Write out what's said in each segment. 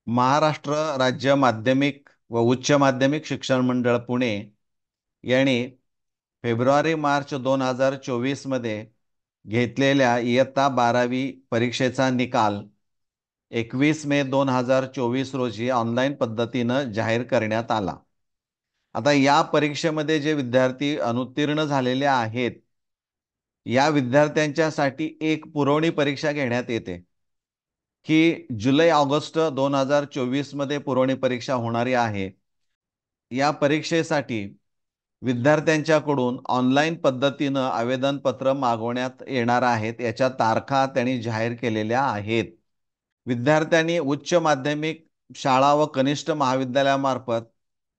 महाराष्ट्र राज्य माध्यमिक व उच्च माध्यमिक शिक्षण मंडळ पुणे यांनी फेब्रुवारी-मार्च 2024 मध्ये घेतलेल्या इयत्ता 12वी परीक्षेचा निकाल 21 मे 2024 रोजी ऑनलाईन पद्धतीनं जाहीर करण्यात आला. आता या परीक्षेमध्ये जे विद्यार्थी अनुत्तीर्ण झालेले आहेत, या विद्यार्थ्यांच्यासाठी एक पुरवणी परीक्षा घेण्यात येते की जुलै-ऑगस्ट 2024 मध्ये पुरवणी परीक्षा होणारी आहे. या परीक्षेसाठी विद्यार्थ्यांच्याकडून ऑनलाईन पद्धतीनं आवेदनपत्र मागवण्यात येणार आहेत. याच्या तारखा त्यांनी जाहीर केलेल्या आहेत. विद्यार्थ्यांनी उच्च माध्यमिक शाळा व कनिष्ठ महाविद्यालयामार्फत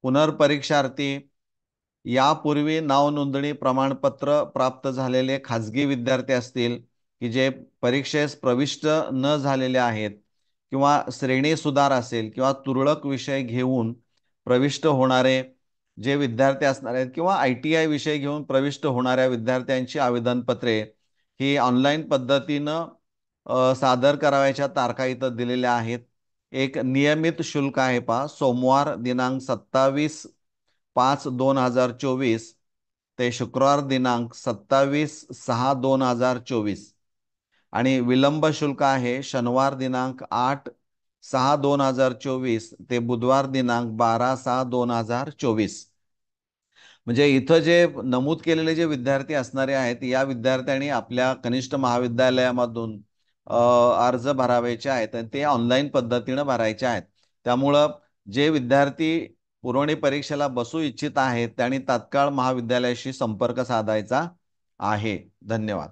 पुनर्परीक्षार्थी यापूर्वी नाव नोंदणी प्रमाणपत्र प्राप्त झालेले खाजगी विद्यार्थी असतील की जे परीक्षेस प्रविष्ट न झालेले आहेत किंवा श्रेणी सुधार असेल किंवा तुरळक विषय घेऊन प्रविष्ट होणारे जे विद्यार्थी असणार आहेत किंवा ITI विषय घेऊन प्रविष्ट होणाऱ्या विद्यार्थ्यांची आवेदनपत्रे ही ऑनलाईन पद्धतीनं सादर करावयाच्या तारखा इथं दिलेल्या आहेत. एक नियमित शुल्क आहे पहा, सोमवार दिनांक 27/5/2024 ते शुक्रवार दिनांक 27/6/2024 आणि विलंब शुल्क आहे शनिवार दिनांक 8/6/2024 ते बुधवार दिनांक 12/6/2024. म्हणजे इथं जे नमूद केलेले जे विद्यार्थी असणारे आहेत, या विद्यार्थ्यांनी आपल्या कनिष्ठ महाविद्यालयामधून अर्ज भरावयाचे आहेत आणि ते ऑनलाईन पद्धतीनं भरायचे आहेत. त्यामुळं जे विद्यार्थी पुरवणी परीक्षेला बसू इच्छित आहेत त्यांनी तात्काळ महाविद्यालयाशी संपर्क साधायचा आहे. धन्यवाद.